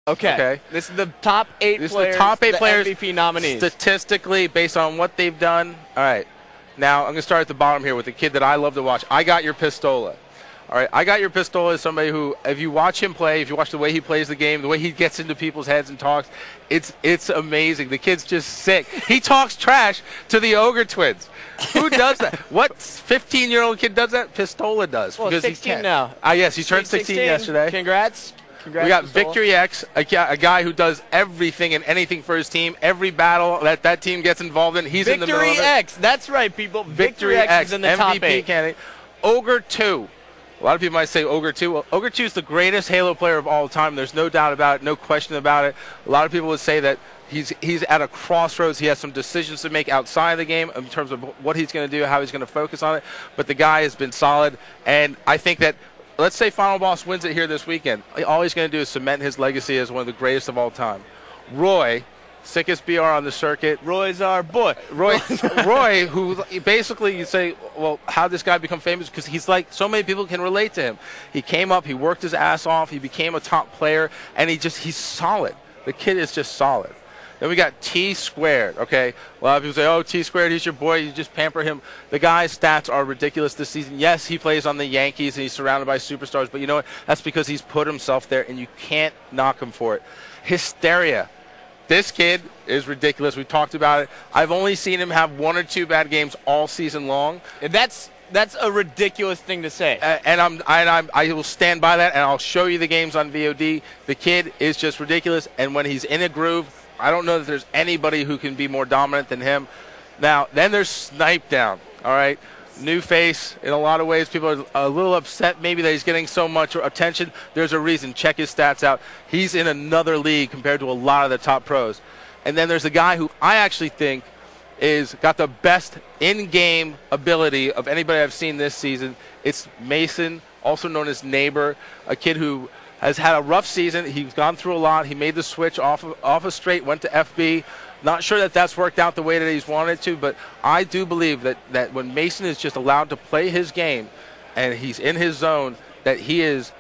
Okay. This is the top 8 This players, is the top 8 players MVP nominees. statistically based on what they've done. All right. Now, I'm going to start at the bottom here with a kid that I love to watch. I Got Your Pistola. All right. I Got Your Pistola is somebody who, if you watch him play, if you watch the way he plays the game, the way he gets into people's heads and talks, it's amazing. The kid's just sick. He talks trash to the Ogre twins. Who does that? What 15-year-old kid does that? Pistola does. Well, because 16 he now. Yes, he turned 16 yesterday. Congrats. We got Pistola. Victory X, a guy who does everything and anything for his team. Every battle that team gets involved in, he's in the middle of it. Victory X, that's right, people. Victory X is in the MVP top 8. candidate. Ogre 2. A lot of people might say Ogre 2. Well, Ogre 2 is the greatest Halo player of all time. There's no doubt about it, no question about it. A lot of people would say that he's at a crossroads. He has some decisions to make outside of the game in terms of what he's going to do, how he's going to focus on it. But the guy has been solid, and I think that let's say Final Boss wins it here this weekend. All he's going to do is cement his legacy as one of the greatest of all time. Roy, sickest BR on the circuit. Roy's our boy. Roy, who basically you say, well, how did this guy become famous? Because he's like, so many people can relate to him. He came up, he worked his ass off, he became a top player, and he's solid. The kid is just solid. Then we got T Squared, okay? A lot of people say, oh, T Squared, he's your boy, you just pamper him. The guy's stats are ridiculous this season. Yes, he plays on the Yankees and he's surrounded by superstars, but you know what? That's because he's put himself there and you can't knock him for it. Hysteria. This kid is ridiculous. We talked about it. I've only seen him have 1 or 2 bad games all season long. And that's a ridiculous thing to say. I will stand by that, and I'll show you the games on VOD. The kid is just ridiculous, and when he's in a groove, I don't know that there's anybody who can be more dominant than him. Now, then there's Snipe Down, all right? New face. In a lot of ways, people are a little upset maybe that he's getting so much attention. There's a reason. Check his stats out. He's in another league compared to a lot of the top pros. And then there's a guy who I actually think is got the best in-game ability of anybody I've seen this season. It's Mason, also known as Neighbor, a kid who has had a rough season. He's gone through a lot. He made the switch off a straight, went to FB. Not sure that that's worked out the way that he's wanted to, but I do believe that when Mason is just allowed to play his game and he's in his zone, that he is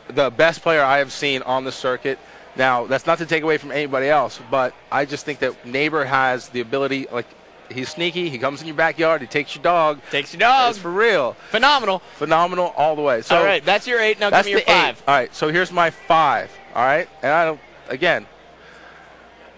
the best player I have seen on the circuit. Now, that's not to take away from anybody else, but I just think that Neighbor has the ability, like, he's sneaky. He comes in your backyard. He takes your dog. Takes your dog. It's for real. Phenomenal. Phenomenal all the way. So all right, that's your 8. Now give me your 5. 8. All right, so here's my 5. All right, and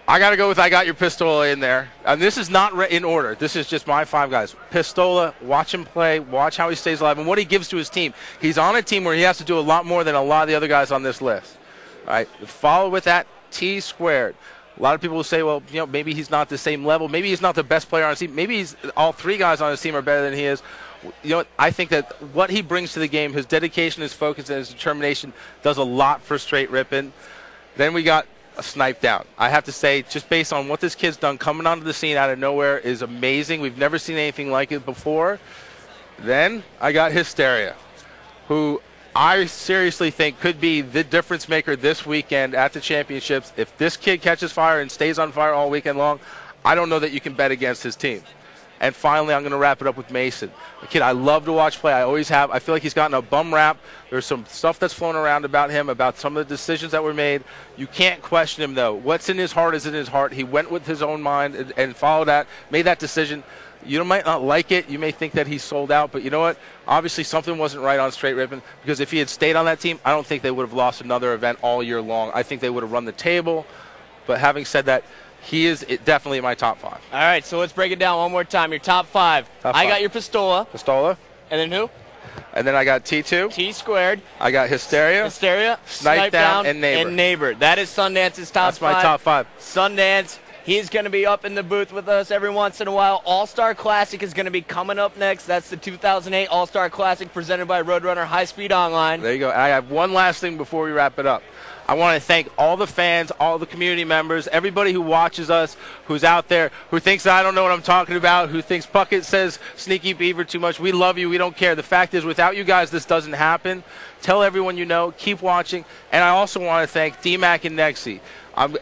I got to go with I Got Your Pistola in there. And this is not in order. This is just my 5 guys. Pistola, watch him play. Watch how he stays alive and what he gives to his team. He's on a team where he has to do a lot more than a lot of the other guys on this list. All right, follow with that, T Squared. A lot of people will say, well, you know, maybe he's not the same level. Maybe he's not the best player on his team. Maybe all 3 guys on his team are better than he is. You know what? I think that what he brings to the game, his dedication, his focus, and his determination does a lot for straight ripping. Then we got a Snipe Down. I have to say, just based on what this kid's done, coming onto the scene out of nowhere is amazing. We've never seen anything like it before. Then I got Hysteria, who I seriously think could be the difference maker this weekend at the championships. If this kid catches fire and stays on fire all weekend long, I don't know that you can bet against his team. And finally, I'm going to wrap it up with Mason, a kid I love to watch play. I always have. I feel like he's gotten a bum rap. There's some stuff that's flown around about him, about some of the decisions that were made. You can't question him, though. What's in his heart is in his heart. He went with his own mind and followed that, made that decision. You might not like it. You may think that he's sold out. But you know what? Obviously, something wasn't right on straight ripping, because if he had stayed on that team, I don't think they would have lost another event all year long. I think they would have run the table. But having said that, he is definitely in my top 5. All right, so let's break it down one more time. Your top 5. I Got Your Pistola. Pistola. And then who? And then I got T2. T Squared. I got Hysteria. Hysteria. Snipe Down, and Neighbor. That is Sundance's top 5. That's my top 5. Sundance. He's going to be up in the booth with us every once in a while. All-Star Classic is going to be coming up next. That's the 2008 All-Star Classic presented by Roadrunner High Speed Online. There you go. I have one last thing before we wrap it up. I want to thank all the fans, all the community members, everybody who watches us, who's out there, who thinks that I don't know what I'm talking about, who thinks Puckett says Sneaky Beaver too much. We love you. We don't care. The fact is, without you guys, this doesn't happen. Tell everyone you know. Keep watching. And I also want to thank DMAC and Nexi.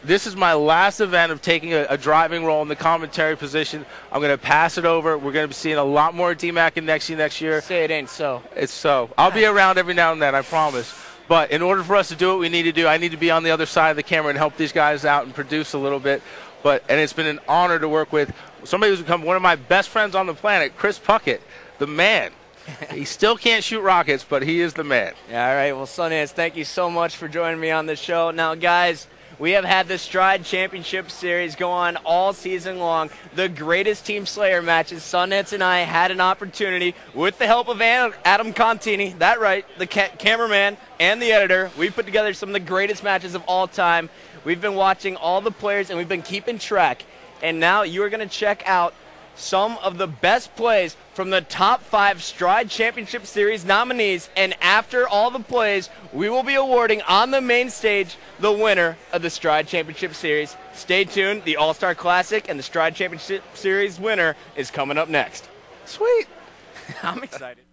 This is my last event of taking a driving role in the commentary position. I'm going to pass it over. We're going to be seeing a lot more DMAC and Nexi next year. Say it ain't so. It's so. I'll be around every now and then, I promise. But in order for us to do what we need to do, I need to be on the other side of the camera and help these guys out and produce a little bit. And it's been an honor to work with somebody who's become one of my best friends on the planet, Chris Puckett, the man. He still can't shoot rockets, but he is the man. Yeah, all right. Well, Sundance, thank you so much for joining me on the show. Now, guys, we have had the Stride Championship Series go on all season long. The greatest Team Slayer matches. Sundance and I had an opportunity, with the help of Adam Contini, that right, the cameraman and the editor. We put together some of the greatest matches of all time. We've been watching all the players, and we've been keeping track. And now you are going to check out some of the best plays from the top 5 Stride Championship Series nominees, and after all the plays, we will be awarding on the main stage the winner of the Stride Championship Series. Stay tuned. The All-Star Classic and the Stride Championship Series winner is coming up next. Sweet. I'm excited.